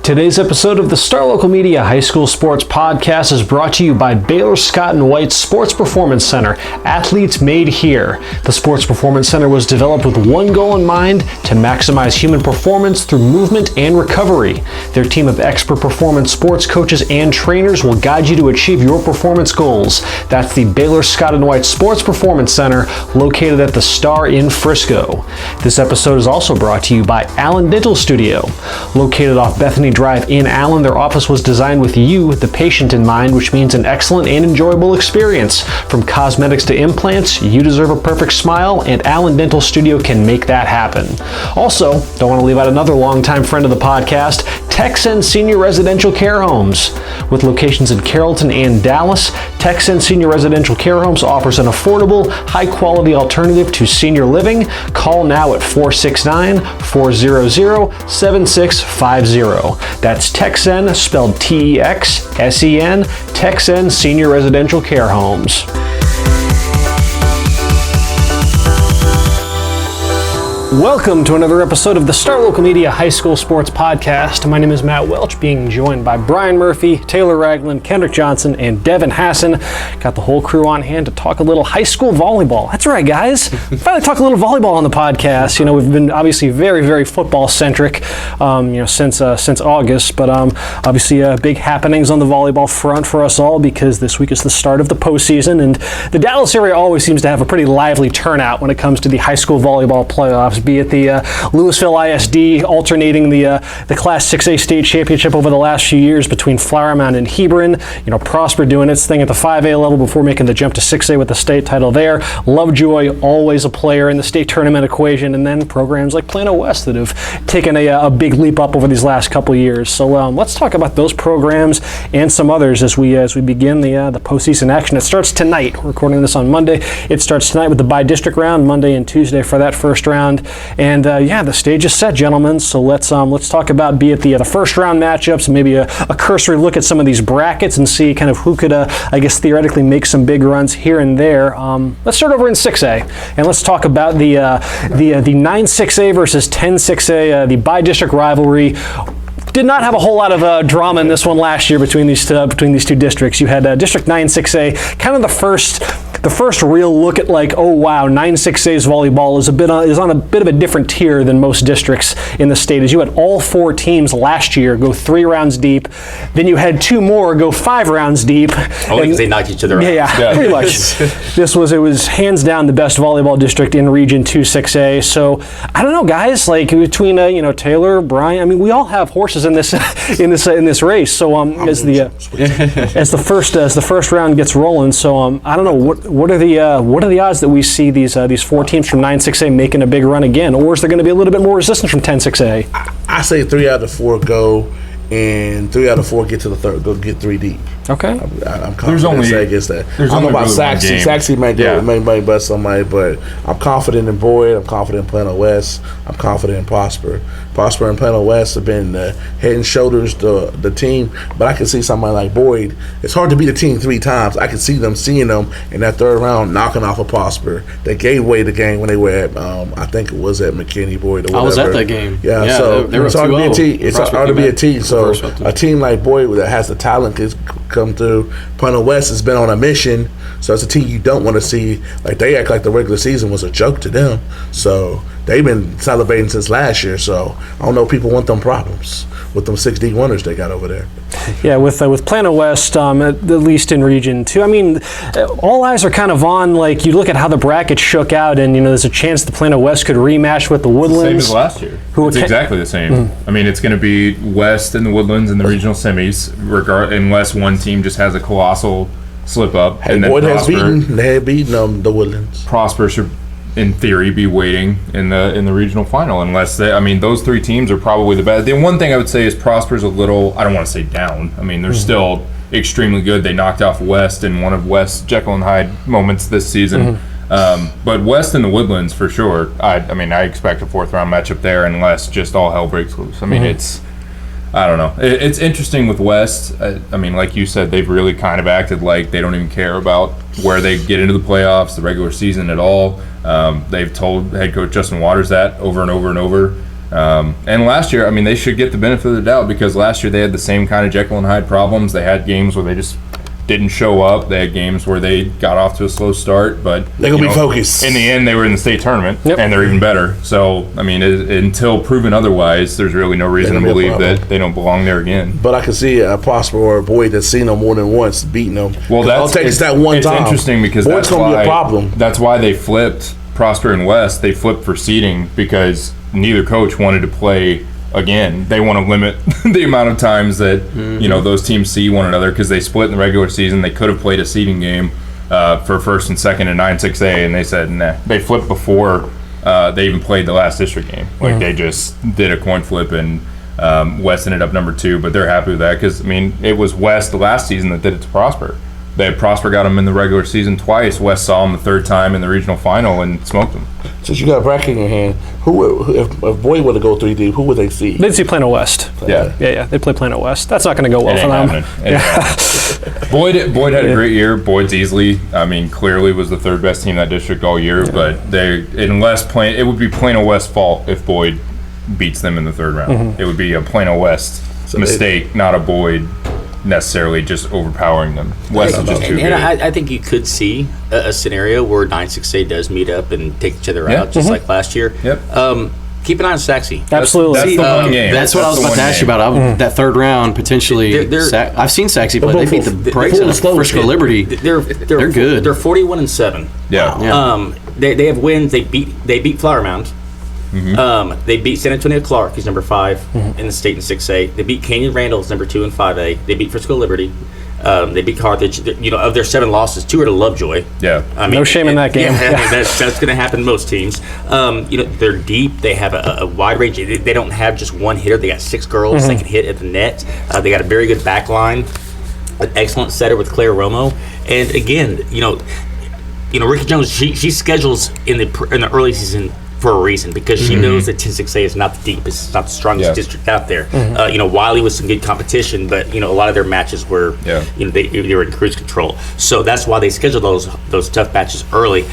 Today's episode of the Star Local Media High School Sports Podcast is brought to you by Baylor Scott & White Sports Performance Center, athletes made here. The Sports Performance Center was developed with one goal in mind: to maximize human performance through movement and recovery. Their team of expert performance sports coaches and trainers will guide you to achieve your performance goals. That's the Baylor Scott & White Sports Performance Center, located at the Star in Frisco. This episode is also brought to you by Allen Dental Studio. Located off Bethany Drive in Allen, their office was designed with you, the patient, in mind, which means an excellent and enjoyable experience. From cosmetics to implants, you deserve a perfect smile, and Allen Dental Studio can make that happen. Also, don't want to leave out another longtime friend of the podcast, Texan Senior Residential Care Homes. With locations in Carrollton and Dallas, Texan Senior Residential Care Homes offers an affordable, high-quality alternative to senior living. Call now at 469-400-7650. That's Texan, spelled T-E-X-S-E-N, Texan Senior Residential Care Homes. Welcome to another episode of the Star Local Media High School Sports Podcast. My name is Matt Welch, being joined by Brian Murphy, Taylor Ragland, Kendrick Johnson, and Devin Hassan. Got the whole crew on hand to talk a little high school volleyball. That's right, guys. Finally talk a little volleyball on the podcast. You know, we've been obviously very football centric, since August, but obviously big happenings on the volleyball front for us all, because this week is the start of the postseason, and the Dallas area always seems to have a pretty lively turnout when it comes to the high school volleyball playoffs, be it the Lewisville ISD alternating the Class 6A state championship over the last few years between Flower Mound and Hebron. You know, Prosper doing its thing at the 5A level before making the jump to 6A with the state title there. Lovejoy, always a player in the state tournament equation, and then programs like Plano West that have taken a big leap up over these last couple of years. So let's talk about those programs and some others as we begin the postseason action. It starts tonight. We're recording this on Monday. It starts tonight with the bi-district round, Monday and Tuesday for that first round. And the stage is set, gentlemen. So let's talk about, be it the first round matchups, maybe a cursory look at some of these brackets and see kind of who could, theoretically make some big runs here and there. Let's start over in 6A, and let's talk about the 9-6A versus 10-6A, the bi-district rivalry. Did not have a whole lot of drama in this one last year between these two districts. You had District 9-6A, kind of the first real look at, like, oh wow, 9-6A's volleyball is on a bit of a different tier than most districts in the state, as you had all four teams last year go 3 rounds deep. Then you had 2 more go 5 rounds deep. Only because they knocked each other out. Yeah, pretty much. It was hands down the best volleyball district in Region 2-6A. So I don't know, guys. Like, between Taylor, Brian, I mean, we all have horses in this race. So as the first round gets rolling, so I don't know what are the odds that we see these 4 teams from 9-6A making a big run again, or is there going to be a little bit more resistance from 10-6A? I say 3 out of 4 go, and 3 out of 4 get to the third. Go get 3 deep. Okay. I'm confident against that. I don't know about Saxy. Saxy might bust somebody, but I'm confident in Boyd. I'm confident in Plano West. I'm confident in Prosper. Prosper and Plano West have been head and shoulders the team, but I can see somebody like Boyd. It's hard to beat a team 3 times. I can see them seeing them in that third round knocking off a Prosper. They gave away the game when they were at, I think it was at McKinney, Boyd, or whatever. I was at that game. Yeah, so it's hard to be a team. It's hard to be a team. So a team like Boyd that has the talent is come through. Plano West has been on a mission, so it's a team you don't want to see. Like, they act like the regular season was a joke to them. So they've been celebrating since last year. So I don't know if people want them problems with them 6D winners they got over there. Yeah, with Plano West, at least in Region 2, I mean, all eyes are kind of on, like, you look at how the bracket shook out, and, there's a chance the Plano West could rematch with the Woodlands. Same as last year. It's exactly the same. Mm-hmm. I mean, it's going to be West and the Woodlands in the regional semis, unless one team just has a colossal slip up. Hey, and then Boyd has beaten the Woodlands. Prosper should, in theory, be waiting in the regional final, unless those 3 teams are probably the best. The one thing I would say is Prosper's a little, I don't want to say down. I mean, they're still extremely good. They knocked off West in one of West's Jekyll and Hyde moments this season. But West and the Woodlands for sure. I expect a 4th round matchup there, unless just all hell breaks loose. I mean, I don't know. It's interesting with West. I mean, like you said, they've really kind of acted like they don't even care about where they get into the playoffs, the regular season at all. They've told head coach Justin Waters that over and over and over. And last year, I mean, they should get the benefit of the doubt because last year they had the same kind of Jekyll and Hyde problems. They had games where they just didn't show up. They had games where they got off to a slow start, but they're going to be focused. In the end, they were in the state tournament, and they're even better. So, I mean, until proven otherwise, there's really no reason to believe that they don't belong there again. But I can see a Prosper or a Boyd that's seen them more than once beating them. Well, it's that one time. It's interesting because Boyd's going to be a problem. That's why they flipped Prosper and West. They flipped for seeding because neither coach wanted to play again. They want to limit the amount of times that those teams see one another because they split in the regular season. They could have played a seeding game for first and second in 9-6A, and they said nah. They flipped before they even played the last district game. Like they just did a coin flip, and West ended up number 2. But they're happy with that because I mean it was West the last season that did it to Prosper. Prosper got them in the regular season twice. West saw them the third time in the regional final and smoked them. Since you got a bracket in your hand, if Boyd were to go 3 deep, who would they see? They'd see Plano West. Yeah. They play Plano West. That's not going to go well for them. Boyd had a great year. Boyd's easily, I mean, clearly was the third best team in that district all year. But it would be Plano West's fault if Boyd beats them in the third round. It would be a Plano West mistake, not a Boyd necessarily just overpowering them. West is just too good. And I think you could see a scenario where 9-6A does meet up and take each other out, just like last year. Yep. Keep an eye on Saxe. Absolutely. That's the one game. That's what I was about to ask you about. That third round, potentially. I've seen Saxe play. They beat the brakes out of Frisco Liberty. They're good. They're 41-7. Yeah. They have wins. They beat Flower Mound. They beat San Antonio Clark, who's number 5 in the state in 6A. They beat Canyon Randall's number 2 in 5A. They beat Frisco Liberty. They beat Carthage. Of their 7 losses, 2 are to Lovejoy. Yeah, I mean, no shame in that game. Yeah, that's going to happen to most teams. They're deep. They have a wide range. They don't have just one hitter. They got 6 girls that can hit at the net. They got a very good back line, an excellent setter with Claire Romo, and again, Ricky Jones. She schedules in the early season for a reason because she knows that 10-6A is not the deepest, it's not the strongest district out there. Wiley was some good competition, but a lot of their matches were, they were in cruise control. So that's why they scheduled those tough matches early.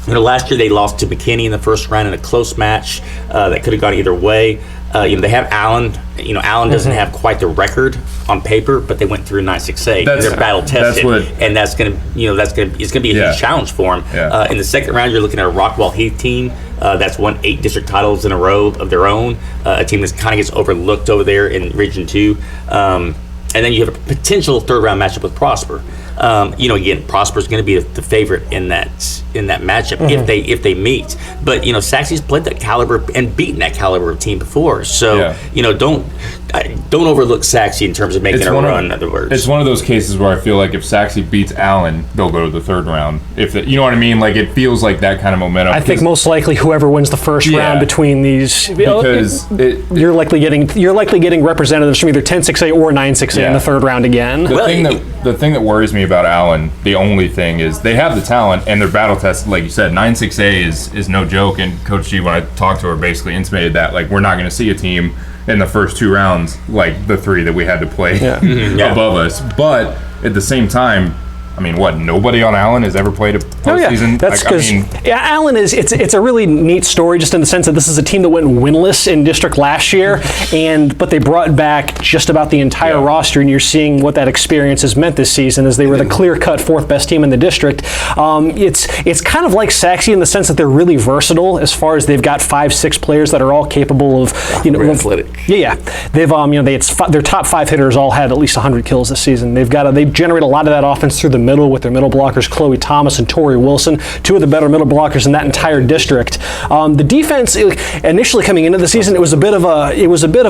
Last year they lost to McKinney in the first round in a close match that could have gone either way. They have Allen. Allen doesn't have quite the record on paper, but they went through 9-6A. They're battle tested, and it's going to be a huge challenge for them. In the second round, you're looking at a Rockwall Heath team that's won 8 district titles in a row of their own. A team that kind of gets overlooked over there in Region 2. And then you have a potential third round matchup with Prosper. Again, Prosper's going to be the favorite in that matchup if they meet. But Saxe's played that caliber and beaten that caliber of team before. So don't overlook Saxe in terms of making a run. In other words, it's one of those cases where I feel like if Saxe beats Allen, they'll go to the third round. You know what I mean? Like it feels like that kind of momentum. I think most likely whoever wins the first round between these, because you're likely getting representatives from either 10-6A or 9-6A in the third round again. The thing that worries me about Allen, the only thing is they have the talent and they're battle tested. Like you said, 9-6A is no joke. And Coach G, when I talked to her, basically intimated that like we're not going to see a team in the first 2 rounds like the 3 that we had to play above us. But at the same time, I mean, nobody on Allen has ever played a postseason? That's because Allen is, it's a really neat story just in the sense that this is a team that went winless in district last year, but they brought back just about the entire roster, and you're seeing what that experience has meant this season as they were the clear-cut 4th best team in the district. It's kind of like Saxe in the sense that they're really versatile as far as they've got 5-6 players that are all capable of, athletic. They've their top 5 hitters all had at least 100 kills this season. They've generate a lot of that offense through the middle with their middle blockers, Chloe Thomas and Tori Wilson, 2 of the better middle blockers in that entire district. The defense, initially coming into the season, it was a bit of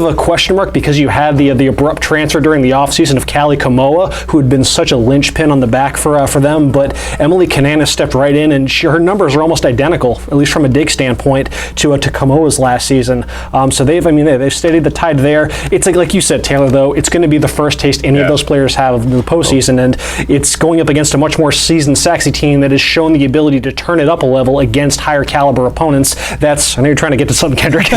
a question mark because you had the abrupt transfer during the offseason of Callie Kamoa, who had been such a linchpin on the back for them. But Emily Kanana stepped right in, and her numbers are almost identical, at least from a dig standpoint, to Kamoa's last season. So they've steadied the tide there. It's like you said, Taylor. Though it's going to be the first taste any of those players have of the postseason, and it's going going up against a much more seasoned Saxe team that has shown the ability to turn it up a level against higher caliber opponents. I know you're trying to get to something, Kendrick.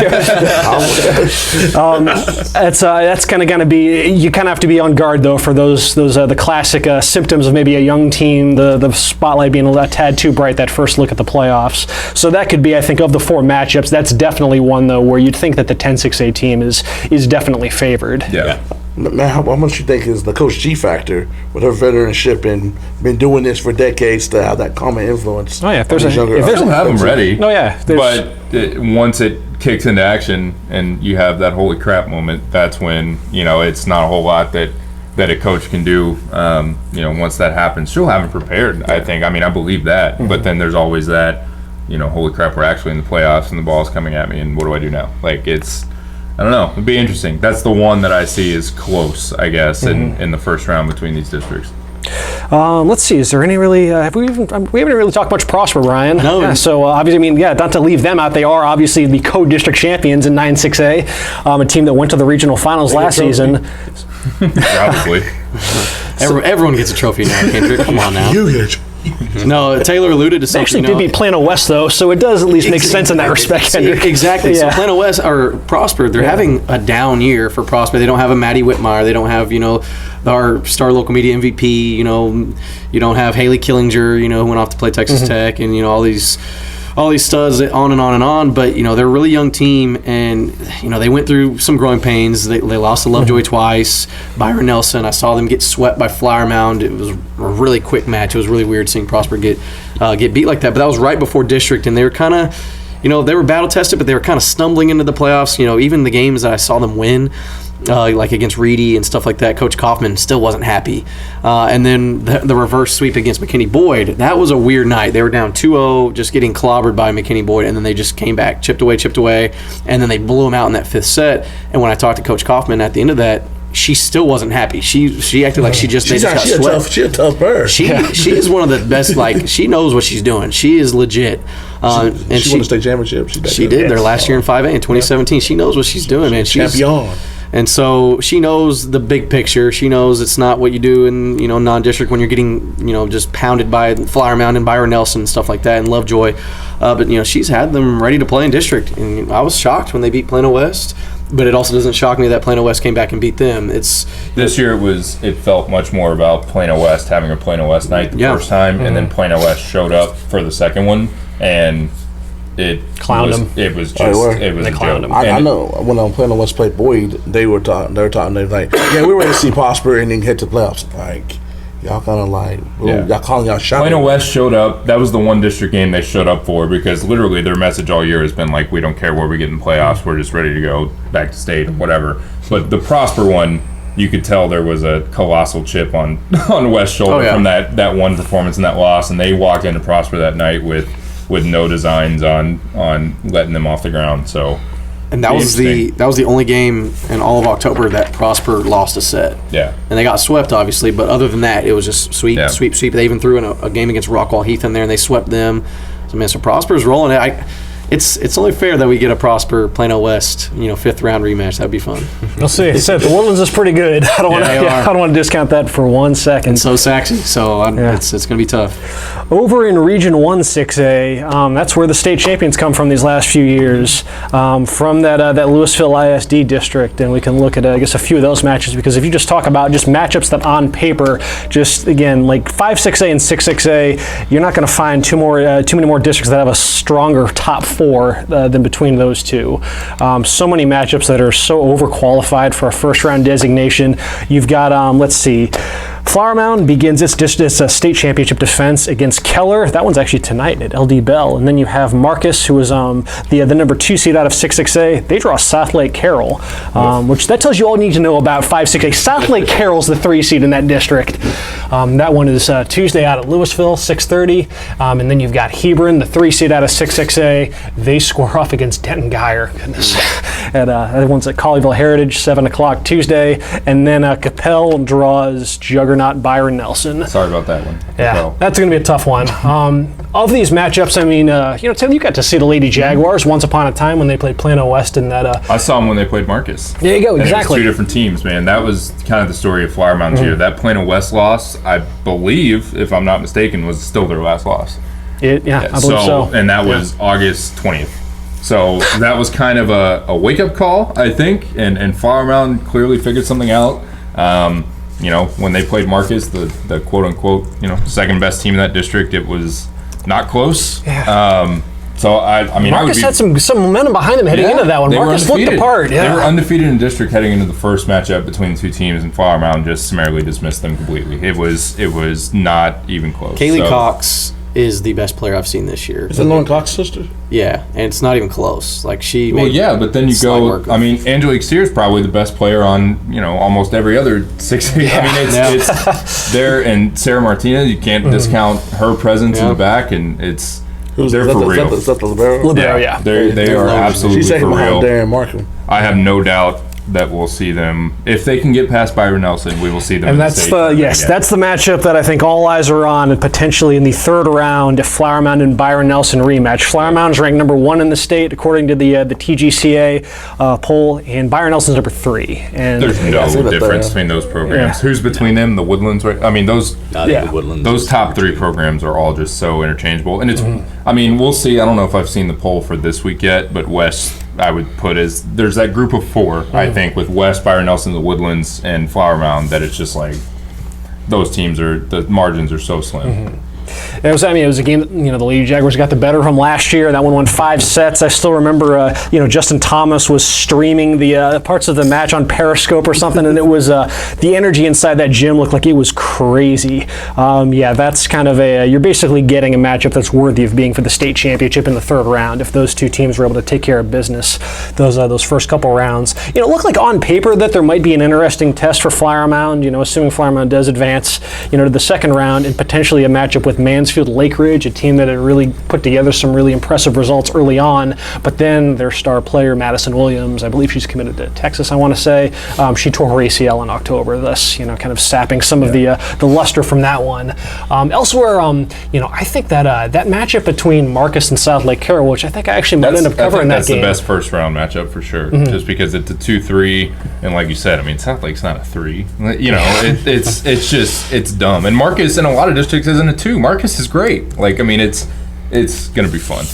That's kind of going to be, you kind of have to be on guard though for those the classic symptoms of maybe a young team, the spotlight being a tad too bright that first look at the playoffs. So that could be, I think, of the 4 matchups, that's definitely one though where you'd think that the 10-6A team is definitely favored. Yeah. Man, how much you think is the Coach G factor with her veteranship and been doing this for decades to have that common influence? Oh yeah, if there's have them ready. Oh yeah, but once it kicks into action and you have that holy crap moment, that's when it's not a whole lot that a coach can do. Once that happens, she'll have it prepared. I think. I mean, I believe that. Mm-hmm. But then there's always that, holy crap, we're actually in the playoffs and the ball's coming at me, and what do I do now? Like I don't know. It'd be interesting. That's the one that I see is close, I guess, in the first round between these districts. Let's see. Is there any really? We haven't really talked much Prosper, Brian. No. Yeah, so obviously, not to leave them out. They are obviously the co-district champions in 9-6A, a team that went to the regional finals last season. Probably. Everyone gets a trophy now, Kendrick. Come on now. You get. No, Taylor alluded to something. They actually did beat Plano West, though, so it does at least make sense in that respect, Kendrick. Exactly. Yeah. So Plano West, or Prosper, they're having a down year for Prosper. They don't have a Maddie Whitmire. They don't have, our star local media MVP. You don't have Haley Killinger, who went off to play Texas Tech, and, all these studs, on and on and on. But, they're a really young team, and, they went through some growing pains. They lost to Lovejoy twice. Byron Nelson, I saw them get swept by Flower Mound. It was a really quick match. It was really weird seeing Prosper get beat like that. But that was right before district, and they were kind of, they were battle tested, but they were kind of stumbling into the playoffs. Even the games that I saw them win, like against Reedy and stuff like that, Coach Kaufman still wasn't happy. And then the reverse sweep against McKinney Boyd, that was a weird night. They were down 2-0, just getting clobbered by McKinney Boyd, and then they just came back, chipped away, and then they blew them out in that 5th set. And when I talked to Coach Kaufman at the end of that, she still wasn't happy. She acted like she just got swept. She's a tough bird. She is one of the best. Like, she knows what she's doing. She is legit. And she won the state championship. She did their last year in 5A in 2017. She knows what she's doing, man. She's champion. And so she knows the big picture. She knows it's not what you do in non-district when you're getting just pounded by Flower Mound and Byron Nelson and stuff like that and Lovejoy. But she's had them ready to play in district, and I was shocked when they beat Plano West. But it also doesn't shock me that Plano West came back and beat them. This year it felt much more about Plano West having a Plano West night the first time, and then Plano West showed up for the second one, and it clowned them. It was a joke. I know when Plano West played Boyd, they were talking. They were like, "Yeah, we're ready to see Prosper and then head to the playoffs." Like, y'all kind of like, y'all calling y'all shots. Plano West showed up. That was the one district game they showed up for, because literally their message all year has been like, we don't care where we get in the playoffs. We're just ready to go back to state or whatever. But the Prosper one, you could tell there was a colossal chip on West's shoulder from that one performance and that loss. And they walked into Prosper that night with no designs on letting them off the ground. So. And that was the only game in all of October that Prosper lost a set. Yeah. And they got swept, obviously, but other than that, it was just sweep. They even threw in a game against Rockwall Heath in there, and they swept them. So Prosper's rolling it. It's only fair that we get a Prosper Plano West, 5th round rematch. That'd be fun. We'll see. The Woodlands is pretty good. I don't want to discount that for 1 second. And so Saxe, so it's going to be tough. Over in Region 1 6A, that's where the state champions come from these last few years, from that Lewisville ISD district, and we can look at a few of those matches, because if you just talk about just matchups that on paper, just again like 5-6A and 6-6A, you're not going to find too many more districts that have a stronger top 4 than between those two. So many matchups that are so overqualified for a first round designation. You've got let's see. Flower Mound begins its state championship defense against Keller. That one's actually tonight at LD Bell. And then you have Marcus, who was the number 2 seed out of 6-6A. They draw South Lake Carroll, which that tells you all you need to know about 5-6A. South Lake Carroll's the 3 seed in that district. That one is Tuesday out at Lewisville, 6:30. And then you've got Hebron, the 3 seed out of 6-6A. They square off against Denton Geyer. Goodness. That one's at Colleyville Heritage, 7 o'clock Tuesday. And then Capel draws juggernaut Byron Nelson. Sorry about that one. Yeah, that's going to be a tough one. Of these matchups, I mean, Taylor, you got to see the Lady Jaguars once upon a time when they played Plano West in that. I saw them when they played Marcus. There you go, exactly. It was 2 different teams, man. That was kind of the story of Flower Mound's year. That Plano West loss, I believe, if I'm not mistaken, was still their last loss. I believe so. And that was August 20th. So that was kind of a wake-up call, I think, and Flower Mound clearly figured something out. When they played Marcus, the quote-unquote, second best team in that district, it was not close. Yeah. So I mean, Marcus had some momentum behind them heading into that one. Marcus looked apart. Yeah. They were undefeated in district heading into the first matchup between the two teams, and Flower Mound just summarily dismissed them completely. It was not even close. Kaylee Cox is the best player I've seen this year. Is that Lauren Cox's sister? Yeah, and it's not even close. Like she. Well, yeah, but then you go. I mean, Angelique Sear is probably the best player on almost every other 6. Yeah. I mean, it's there, and Sarah Martinez. You can't discount her presence in the back, and it's. They're for real. Is that the libero? Libero, yeah. They are absolutely She's taking for real. Darren Markham. I have no doubt that we'll see them. If they can get past Byron Nelson, we will see them. And that's that's the matchup that I think all eyes are on, and potentially in the third round, if Flower Mound and Byron Nelson rematch. Flower Mound's ranked number 1 in the state according to the TGCA poll, and Byron Nelson's number 3. And there's no difference between those programs. Who's between them? The Woodlands, right? I mean, those top 3 programs are all just so interchangeable. And it's, I mean, we'll see. I don't know if I've seen the poll for this week yet, but West, I would put as there's that group of 4, I think, with West, Byron Nelson, the Woodlands, and Flower Mound, that it's just like those teams the margins are so slim. It was a game that, the Lady Jaguars got the better of them last year. That one won 5 sets. I still remember, Justin Thomas was streaming the parts of the match on Periscope or something, and it was the energy inside that gym looked like it was crazy. That's kind of you're basically getting a matchup that's worthy of being for the state championship in the third round if those two teams were able to take care of business those first couple rounds. It looked like on paper that there might be an interesting test for Flower Mound, assuming Flower Mound does advance, to the second round, and potentially a matchup with Mansfield Lake Ridge, a team that had really put together some really impressive results early on, but then their star player, Madison Williams, I believe she's committed to Texas, I want to say, she tore her ACL in October, thus, kind of sapping some of the luster from that one. Elsewhere, I think that matchup between Marcus and South Lake Carroll, which I think I actually might end up covering that game. That's the best first round matchup for sure, just because it's a 2-3, and like you said, I mean, South Lake's not a 3. It's dumb. And Marcus in a lot of districts isn't a 2. Marcus is great. Like, I mean, it's going to be fun.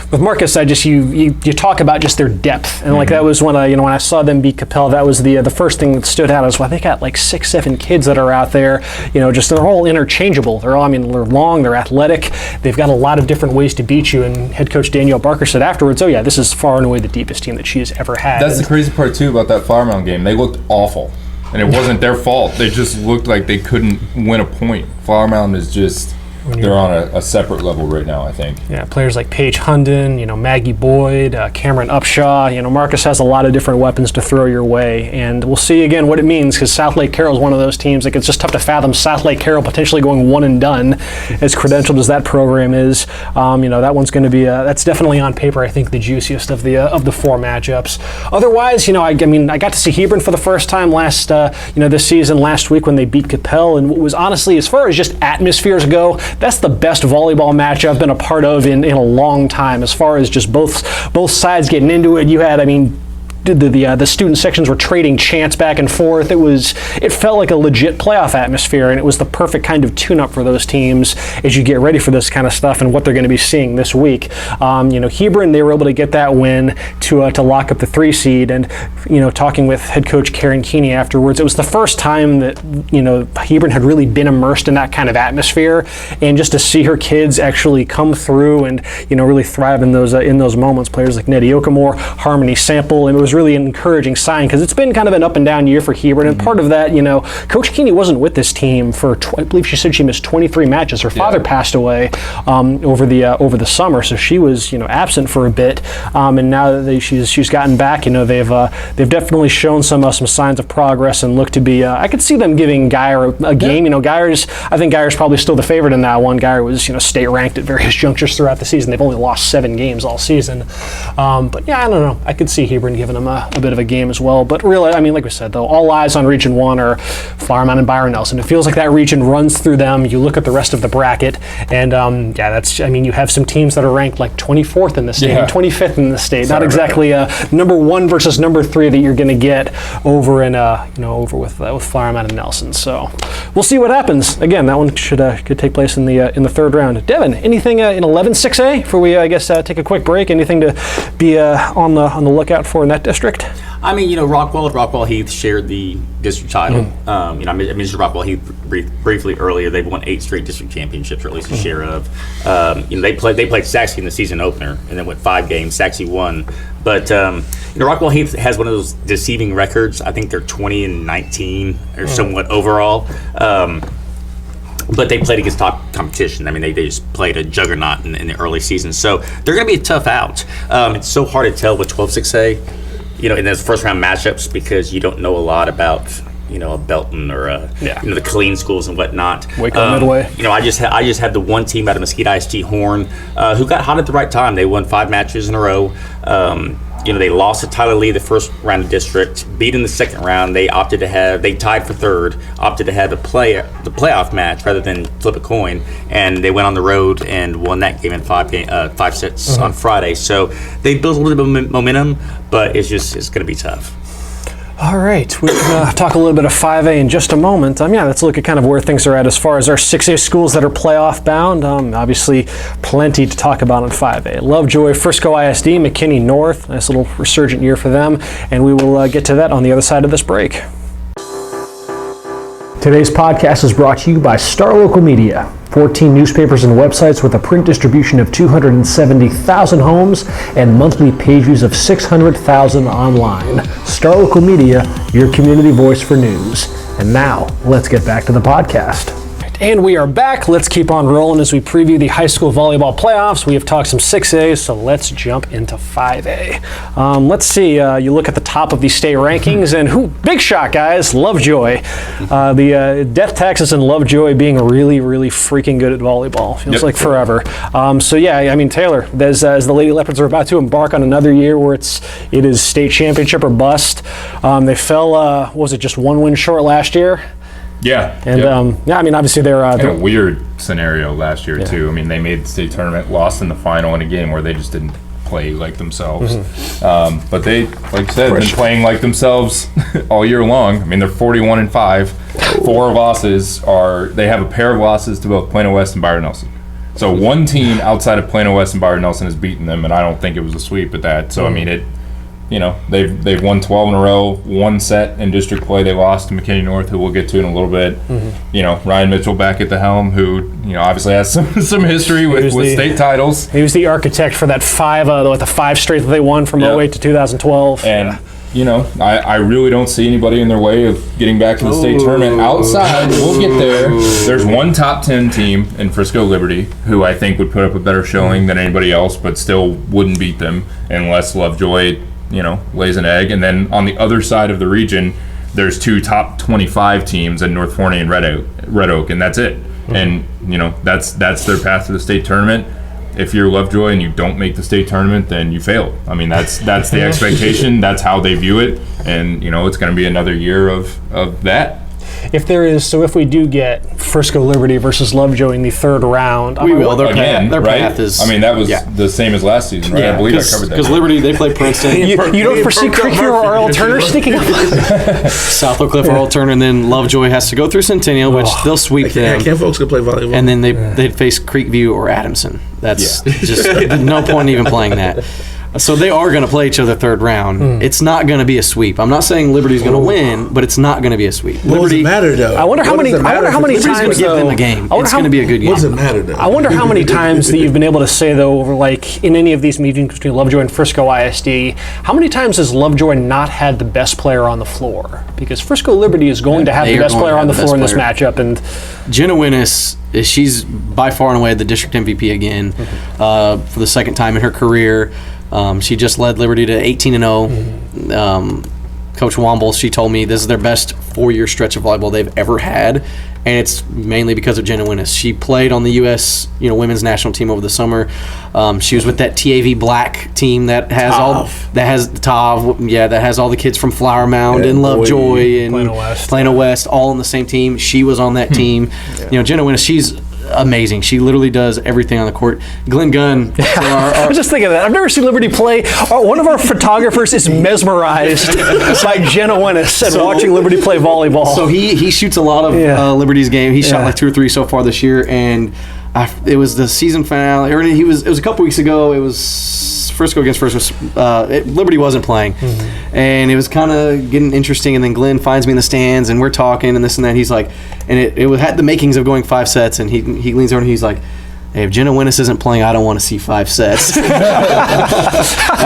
With Marcus, you talk about just their depth, and like that was when I saw them beat Capel, that was the first thing that stood out. Is they got like 6-7 kids that are out there, just they're all interchangeable. They're long, they're athletic, they've got a lot of different ways to beat you. And head coach Danielle Barker said afterwards, "Oh yeah, this is far and away the deepest team that she has ever had." That's the crazy part too about that Flower Mound game. They looked awful, and it wasn't their fault. They just looked like they couldn't win a point. Flower Mound is just. They're on a separate level right now, I think. Yeah, players like Paige Hunden, Maggie Boyd, Cameron Upshaw. Marcus has a lot of different weapons to throw your way, and we'll see again what it means, because South Lake Carroll is one of those teams. Like, it's just tough to fathom South Lake Carroll potentially going one and done, as credentialed as that program is. That one's going to be that's definitely on paper, I think, the juiciest of the 4 matchups. Otherwise, I got to see Hebron for the first time this season last week when they beat Capel, and what was honestly, as far as just atmospheres go, that's the best volleyball match I've been a part of in a long time. As far as just both sides getting into it, you had, the student sections were trading chants back and forth. It felt like a legit playoff atmosphere, and it was the perfect kind of tune-up for those teams as you get ready for this kind of stuff and what they're going to be seeing this week. Hebron, they were able to get that win to lock up the 3 seed, and talking with head coach Karen Keeney afterwards, it was the first time that Hebron had really been immersed in that kind of atmosphere, and just to see her kids actually come through and really thrive in those moments. Players like Nettie Okamore, Harmony Sample, and it was really an encouraging sign, because it's been kind of an up and down year for Hebron, and part of that, Coach Keeney wasn't with this team for I believe she said she missed 23 matches. Her father passed away over the summer, so she was absent for a bit, and now that she's gotten back, they've definitely shown some signs of progress and look to be. I could see them giving Geyer a game. I think Geyer's probably still the favorite in that one. Geyer was state ranked at various junctures throughout the season. They've only lost 7 games all season, but yeah, I don't know. I could see Hebron giving them them a bit of a game as well. But really, I mean, like we said, though, all eyes on Region 1 are Flower Mound and Byron Nelson. It feels like that region runs through them. You look at the rest of the bracket, and you have some teams that are ranked like 24th in the state, and 25th in the state. Not exactly number 1 versus number 3 that you're going to get over in over with Flower Mound and Nelson. So we'll see what happens. Again, that one could take place in the third round. Devin, anything in 11-6A before we take a quick break? Anything to be on the lookout for in that district? I mean, Rockwall Heath shared the district title. I mentioned Rockwall Heath briefly earlier. They've won 8 straight district championships, or at least a share of. They played Saxe in the season opener, and then went 5 games. Saxe won, but Rockwall Heath has one of those deceiving records. I think they're 20-19 or somewhat overall. But they played against top competition. I mean, they just played a juggernaut in the early season. So they're going to be a tough out. It's so hard to tell with 12-6A, in those first round matchups, because you don't know a lot about, a Belton or the Killeen schools and whatnot. Waco Midway. I just had the one team out of Mesquite ISD, Horn, who got hot at the right time. They won 5 matches in a row. They lost to Tyler Lee the first round of district, beat in the second round. They tied for third, opted to have the playoff match rather than flip a coin, and they went on the road and won that game in 5 sets on Friday. So they built a little bit of momentum, but it's going to be tough. All right, we're going to talk a little bit of 5A in just a moment. Let's look at kind of where things are at as far as our 6A schools that are playoff bound. Obviously, plenty to talk about on 5A. Lovejoy, Frisco ISD, McKinney North. Nice little resurgent year for them, and we will get to that on the other side of this break. Today's podcast is brought to you by Star Local Media. 14 newspapers and websites with a print distribution of 270,000 homes and monthly page views of 600,000 online. Star Local Media, your community voice for news. And now, let's get back to the podcast. And we are back. Let's keep on rolling as we preview the high school volleyball playoffs. We have talked some 6A, so let's jump into 5A. Let's see. You look at the top of the state rankings, and big shot, guys, Lovejoy. The death taxes in Lovejoy being really, really freaking good at volleyball. Feels like forever. Taylor, as the Lady Leopards are about to embark on another year where it is state championship or bust. They fell, just 1 win short last year? Yeah. And obviously they're a weird scenario last year too. I mean, they made the state tournament, lost in the final in a game where they just didn't play like themselves. But they, like you said, been playing like themselves all year long. I mean, they're 41-5. 4 losses they have a pair of losses to both Plano West and Byron Nelson. So one team outside of Plano West and Byron Nelson has beaten them, and I don't think it was a sweep at that. So I mean, they've won 12 in a row. 1 set in district play they lost to McKinney North, who we'll get to in a little bit. Ryan Mitchell back at the helm, who obviously has some history with state titles. He was the architect for that 5 straight that they won from 08 to 2012. And I really don't see anybody in their way of getting back to the state tournament outside. We'll get there. There's one top 10 team in Frisco Liberty who I think would put up a better showing than anybody else, but still wouldn't beat them unless Lovejoy lays an egg. And then on the other side of the region, there's 2 top 25 teams in North Forney and Red Oak, and that's it. And that's their path to the state tournament. If you're Lovejoy and you don't make the state tournament, then you failed. I mean, that's the expectation. That's how they view it, and it's going to be another year of that. If we do get Frisco Liberty versus Lovejoy in the third round, we will. Their right? path is. I mean, that was the same as last season, right? I believe I covered that. Because Liberty, they play Princeton. you don't foresee Creekview or Earl Turner sneaking up? South Oak Cliff or Earl Turner, and then Lovejoy has to go through Centennial, which they'll sweep them. Can't folks go play volleyball? And then they'd face Creekview or Adamson. That's just no point even playing that. So they are going to play each other third round. It's not going to be a sweep. I'm not saying Liberty's going to win, but it's not going to be a sweep. What does it matter, though? I wonder how many times give them a game. It's going to be a good game. What does it matter, though? I wonder how many times that you've been able to say, though, over in any of these meetings between Lovejoy and Frisco ISD, how many times has Lovejoy not had the best player on the floor? Because Frisco Liberty is going to have the best player on the floor in this matchup. And Jenna Winnis, she's by far and away the district MVP again for the second time in her career. She just led Liberty to 18-0. Coach Womble, she told me this is their best 4-year stretch of volleyball they've ever had. and it's mainly because of Jenna Winnis. She played on the U.S. Women's national team over the summer. She was with that TAV Black team that has that has all the kids from Flower Mound and Lovejoy and Plano West all on the same team. She was on that team. Jenna Winnis, she's amazing. She literally does everything on the court. Glenn Gunn. I was just thinking of that. I've never seen Liberty play. One of our photographers is mesmerized by Jenna Winnis and watching Liberty play volleyball. So he shoots a lot of Liberty's game. He shot like 2 or 3 so far this year, and it was the season finale. It was a couple weeks ago. It was Frisco against Frisco. Liberty wasn't playing, and it was kind of getting interesting. And then Glenn finds me in the stands, and we're talking and this and that. He's like, and it had the makings of going 5 sets. And he leans over and he's like, "Hey, if Jenna Winnis isn't playing, I don't want to see 5 sets." And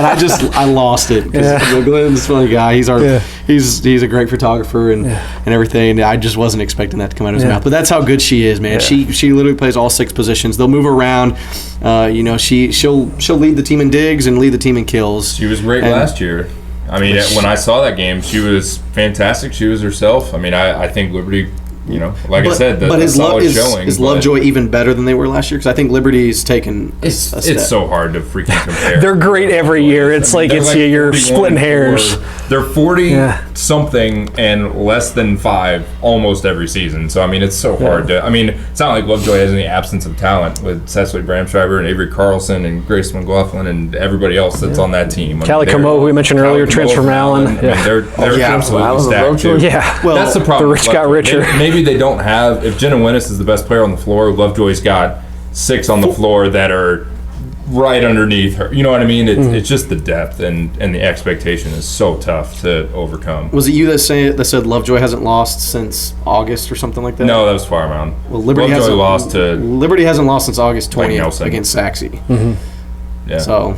I lost it because Glenn's a funny guy. He's a great photographer and everything. And I just wasn't expecting that to come out of his mouth. But that's how good she is, man. Yeah. She literally plays all 6 positions. They'll move around. She'll lead the team in digs and lead the team in kills. She was great last year. I mean, when I saw that game, she was fantastic. She was herself. I mean, I think Liberty. I said, is Lovejoy even better than they were last year? Because I think Liberty's taken a step. It's so hard to freaking compare. They're great every year. It's like you're splitting hairs. They're 40-something and less than 5 almost every season. So, I mean, it's so hard to – I mean, it's not like Lovejoy has any absence of talent with Cecily Bramschreiber and Avery Carlson and Grace McLaughlin and everybody else that's on that team. Callie Comeau, who we mentioned earlier, transfer from Allen. I mean, they're absolutely stacked, too. Yeah. Well, that's the problem. The rich got richer. Maybe they don't have. If Jenna Winnis is the best player on the floor, Lovejoy's got 6 on the floor that are right underneath her. You know what I mean? It's just the depth and the expectation is so tough to overcome. Was it you that said Lovejoy hasn't lost since August or something like that? No, that was Farmound. Well, Liberty hasn't lost since August 20th against Saxe. Yeah. So.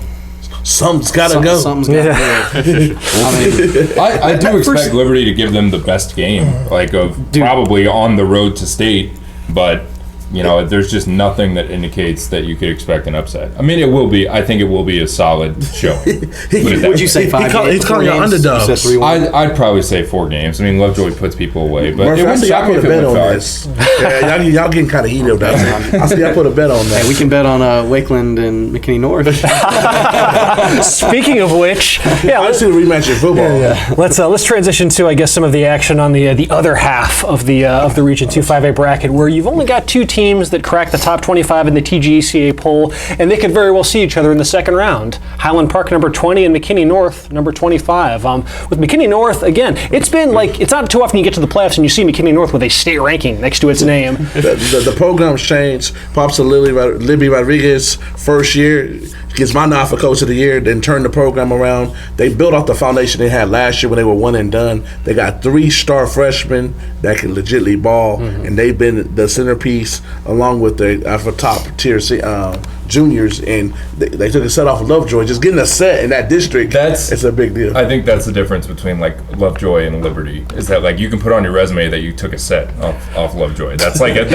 Something's got to go. Something's got to go. I do expect Liberty to give them the best game, probably on the road to state, but there's just nothing that indicates that you could expect an upset. I mean, it will be. I think it will be a solid show. Would you say 5 games? He's calling an underdog. I'd probably say 4 games. I mean, Lovejoy puts people away, but Murphy, I see y'all put a bet on this. Y'all getting kind of heated about that. I see y'all put a bet on that. Hey, we can bet on Wakeland and McKinney North. Speaking of which, let's see the rematch in football. Let's transition to, I guess, some of the action on the other half of the Region 2 5A bracket, where you've only got 2 teams that crack the top 25 in the TGECA poll, and they could very well see each other in the second round. Highland Park number 20 and McKinney North number 25. With McKinney North, again, it's been it's not too often you get to the playoffs and you see McKinney North with a state ranking next to its name. The program's changed. Pops to Libby Rodriguez, first year, gets my nod for coach of the year, then turned the program around. They built off the foundation they had last year when they were 1 and done. They got 3 star freshmen that can legitimately ball, and they've been the centerpiece along with the top tier juniors, and they took a set off of Lovejoy. Just getting a set in that district, it's a big deal. I think that's the difference between Lovejoy and Liberty, is that you can put on your resume that you took a set off Lovejoy. That's an item.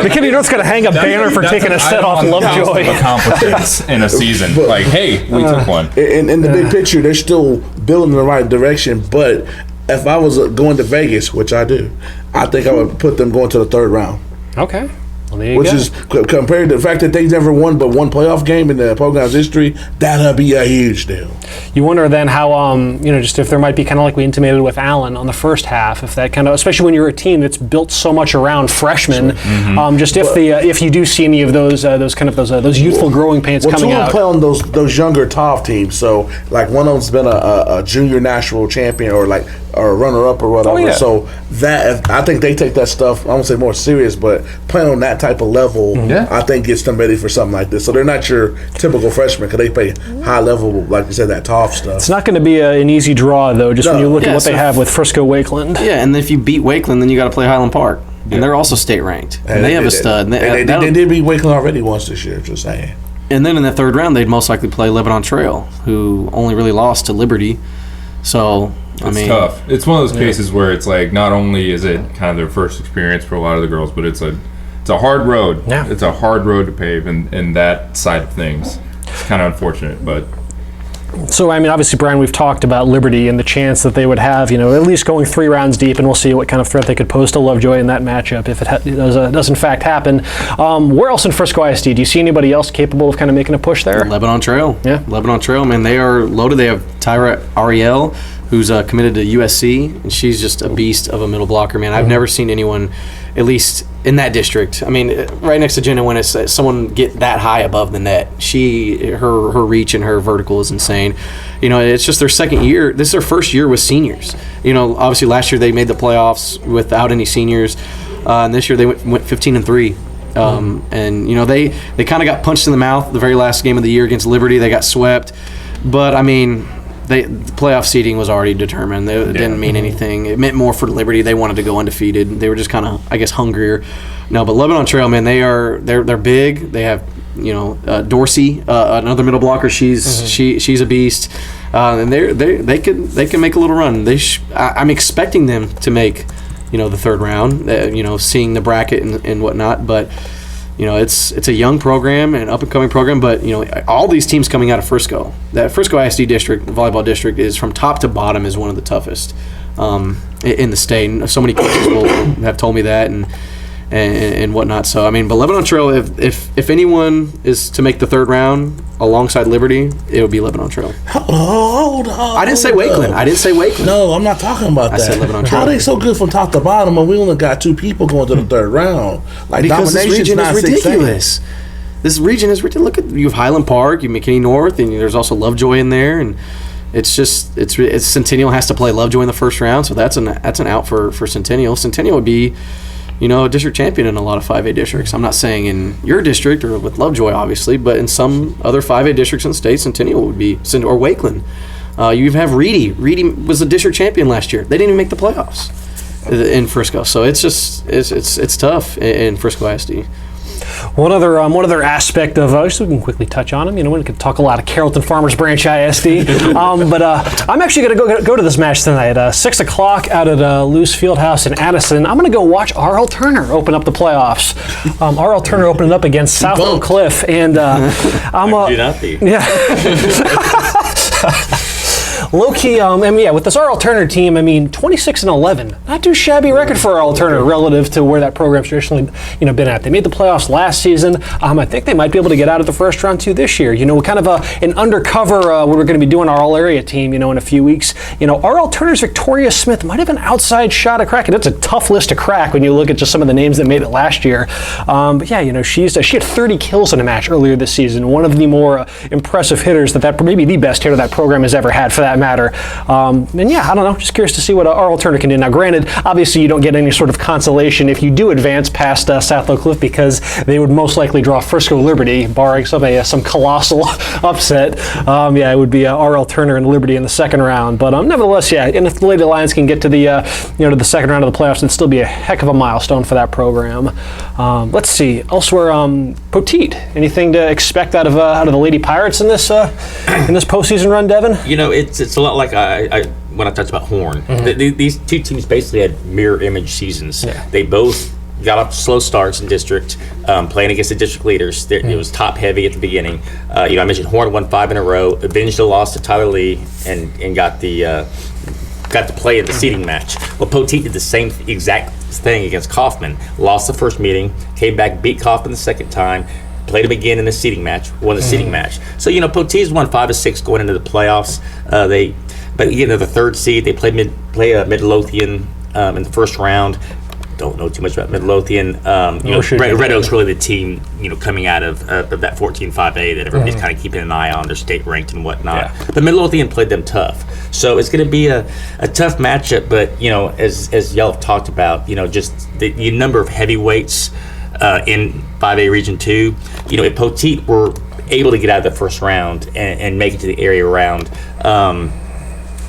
McKinney North's going to hang a banner for taking a set off Lovejoy. Accomplishments in a season. Hey, we took one. In the big picture, they're still building in the right direction, but if I was going to Vegas, which I do, I think I would put them going to the 3rd round. Okay. Which is compared to the fact that they never won but 1 playoff game in the program's history, that'll be a huge deal. You wonder then how, just if there might be kind of like we intimated with Allen on the first half, if that kind of, especially when you're a team that's built so much around freshmen, if you do see any of those youthful growing pains coming out. Play on those younger TOV teams. So one of them's been a junior national champion or a runner-up or whatever. Oh, yeah. So that I think they take that stuff, I won't say more serious, but playing on that type of level, I think gets them ready for something like this. So they're not your typical freshmen because they play high level, like you said, that TOF stuff. It's not going to be an easy draw, though, when you look at what they have with Frisco Wakeland. Yeah, and if you beat Wakeland, then you got to play Highland Park. And they're also state ranked. And they have a stud. They did beat Wakeland already once this year, just saying. And then in the 3rd round, they'd most likely play Lebanon Trail, who only really lost to Liberty. So, it's tough. It's one of those cases where it's not only is it kind of their first experience for a lot of the girls, but it's a hard road. Yeah. It's a hard road to pave in that side of things. It's kind of unfortunate, but So, I mean, obviously, Brian, we've talked about Liberty and the chance that they would have, you know, at least going 3 rounds deep, and we'll see what kind of threat they could pose to Lovejoy in that matchup if it does in fact happen. Where else in Frisco ISD? Do you see anybody else capable of kind of making a push there? Lebanon Trail. Yeah. Lebanon Trail, man, they are loaded. They have Tyra Ariel, who's committed to USC, and she's just a beast of a middle blocker, man. I've never seen anyone, at least in that district. I mean, right next to Jenna, when it's someone get that high above the net, her reach and her vertical is insane. You know, it's just their second year. This is their first year with seniors. You know, obviously last year they made the playoffs without any seniors, and this year they went 15-3. And you know, they kind of got punched in the mouth the very last game of the year against Liberty. They got swept, but I mean, the playoff seeding was already determined. It didn't mean anything. It meant more for Liberty. They wanted to go undefeated. They were just kind of, I guess, hungrier. No, but Lebanon Trail, man, they're big. They have, you know, Dorsey, another middle blocker. She's a beast, and they can make a little run. I'm expecting them to make, you know, the third round. You know, seeing the bracket and whatnot, but. You know, it's a young program, an up-and-coming program, but, you know, all these teams coming out of Frisco. That Frisco ISD district, the volleyball district, is from top to bottom is one of the toughest in the state. And so many coaches will have told me that and whatnot. So, I mean, but Lebanon Trail, if anyone is to make the third round alongside Liberty, it would be Lebanon Trail. Hold on. I didn't say Wakeland. No, I'm not talking about that. I said Lebanon Trail. How are they so good from top to bottom and we only got 2 people going to the third round? Like, because this region not is ridiculous. This region is ridiculous. Look at, you have Highland Park, you have McKinney North, and there's also Lovejoy in there, and it's just it's Centennial has to play Lovejoy in the first round, so that's an out for Centennial. Centennial would be, you know, a district champion in a lot of 5A districts. I'm not saying in your district or with Lovejoy, obviously, but in some other 5A districts in the state, Centennial would be, or Wakeland. You have Reedy. Reedy was a district champion last year. They didn't even make the playoffs in Frisco. So it's just it's tough in Frisco ISD. One other aspect of, just so we can quickly touch on them, you know, we could talk a lot of Carrollton Farmers Branch ISD, but I'm actually going to go to this match tonight, 6 o'clock out at Luce Fieldhouse in Addison. I'm going to go watch R.L. Turner open up the playoffs. R.L. Turner opened up against South Oak Cliff, and I'm do not be. Yeah. Low key, with this R.L. Turner team, 26-11, not too shabby record for R.L. Turner relative to where that program's traditionally, been at. They made the playoffs last season. I think they might be able to get out of the first round too this year. Kind of an undercover. We're going to be doing our all-area team, in a few weeks. R.L. Turner's Victoria Smith might have an outside shot at cracking. It's a tough list to crack when you look at just some of the names that made it last year. She had 30 kills in a match earlier this season. One of the more impressive hitters that maybe the best hitter that program has ever had for that matter. I don't know. Just curious to see what R.L. Turner can do. Now, granted, obviously you don't get any sort of consolation if you do advance past South Oak Cliff because they would most likely draw Frisco Liberty, barring some colossal upset. It would be R.L. Turner and Liberty in the second round. But nevertheless, and if the Lady Lions can get to the to the second round of the playoffs, it'd still be a heck of a milestone for that program. Let's see elsewhere. Poteet, anything to expect out of the Lady Pirates in this postseason run, Devin? It's a lot like I when I talked about Horn. Mm-hmm. These two teams basically had mirror image seasons. Yeah. They both got off slow starts in district, playing against the district leaders. It was top heavy at the beginning. I mentioned Horn won 5 in a row, avenged the loss to Tyler Lee, and got to play in the seeding match. Well, Poteet did the same exact thing against Kaufman. Lost the first meeting, came back, beat Kaufman the second time, played him again in the seeding match, won the seeding match. So, Poteet's won 5 of 6 going into the playoffs. But again, they're the third seed. They play Midlothian in the first round. Don't know too much about Midlothian. Red Oak's really the team, coming out of that 14-5A that everybody's kind of keeping an eye on. They're state ranked and whatnot. Yeah. But Midlothian played them tough. So it's going to be a tough matchup. But, as y'all have talked about, just the number of heavyweights in 5A Region 2, if Poteet were able to get out of the first round and make it to the area round,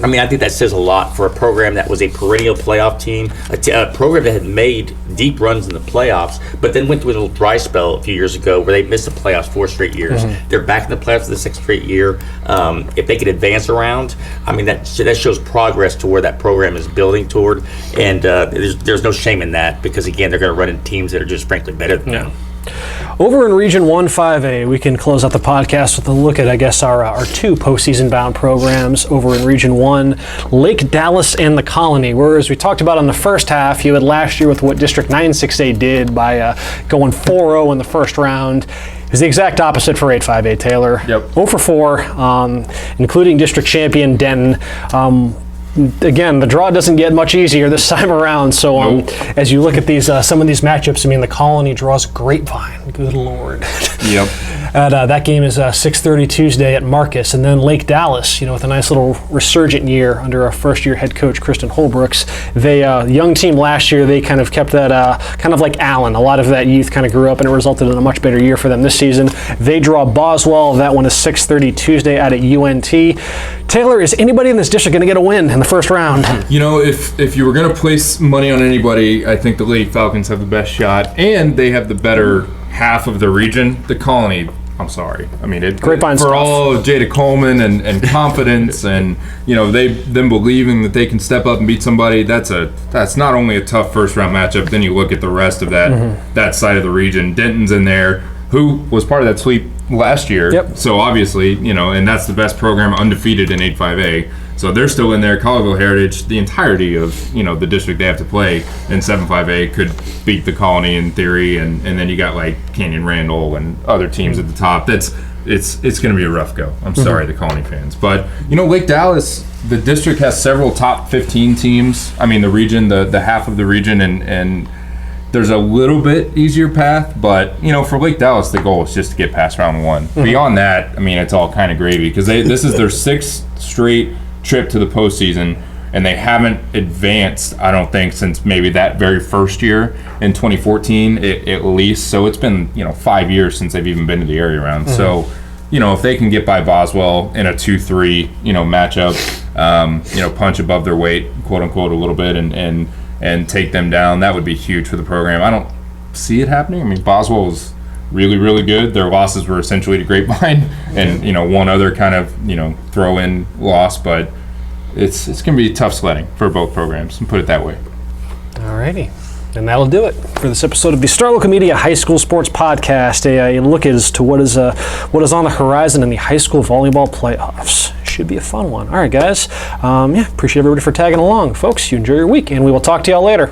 I think that says a lot for a program that was a perennial playoff team, a program that had made deep runs in the playoffs, but then went through a little dry spell a few years ago where they missed the playoffs 4 straight years. They're back in the playoffs for the 6th straight year. If they could advance around, that shows progress to where that program is building toward, and there's no shame in that because, again, they're going to run into teams that are just frankly better than them. Over in Region 1 5A, we can close out the podcast with a look at, I guess, our two postseason-bound programs over in Region 1, Lake Dallas and the Colony, where, as we talked about in the first half, you had last year with what District 9-6A did by going 4-0 in the first round. It was the exact opposite for 8-5A, Taylor. Yep. 0 for 4, including district champion Denton. Again, the draw doesn't get much easier this time around. So as you look at these, some of these matchups, I mean, the Colony draws Grapevine. Good Lord. Yep. That game is 6:30 Tuesday at Marcus, and then Lake Dallas. With a nice little resurgent year under our first-year head coach Kristen Holbrooks. They young team last year. They kind of kept that kind of like Allen. A lot of that youth kind of grew up, and it resulted in a much better year for them this season. They draw Boswell. That one is 6:30 Tuesday out at UNT. Taylor, is anybody in this district going to get a win in the first round? If you were going to place money on anybody, I think the Lady Falcons have the best shot, and they have the better half of the region. The Colony, I'm sorry. I mean, for all of Jada Coleman and confidence, and them believing that they can step up and beat somebody. That's not only a tough first round matchup. Then you look at the rest of that side of the region. Denton's in there, who was part of that sweep last year. Yep. So obviously, and that's the best program, undefeated in 8-5A. So they're still in there. Colleyville Heritage, the entirety of the district they have to play in 7-5A could beat the Colony in theory, and then you got like Canyon Randall and other teams at the top. It's going to be a rough go. I'm sorry, the Colony fans, but Lake Dallas, the district has several top 15 teams. I mean, the region, the half of the region, and there's a little bit easier path, but for Lake Dallas, the goal is just to get past round one. Beyond that, I mean, it's all kind of gravy because this is their 6th straight trip to the postseason, and they haven't advanced, I don't think, since maybe that very first year in 2014 at least. So it's been 5 years since they've even been to the area round. So if they can get by Boswell in a 2-3 matchup, punch above their weight, quote unquote, a little bit, and take them down, that would be huge for the program. I don't see it happening. I mean, Boswell was really, really good. Their losses were essentially to Grapevine and one other kind of throw-in loss, but it's going to be tough sledding for both programs, and put it that way. Alrighty. And that'll do it for this episode of the Star Local Media High School Sports Podcast. A look as to what is on the horizon in the high school volleyball playoffs. Should be a fun one. All right, guys. Appreciate everybody for tagging along. Folks, you enjoy your week, and we will talk to y'all later.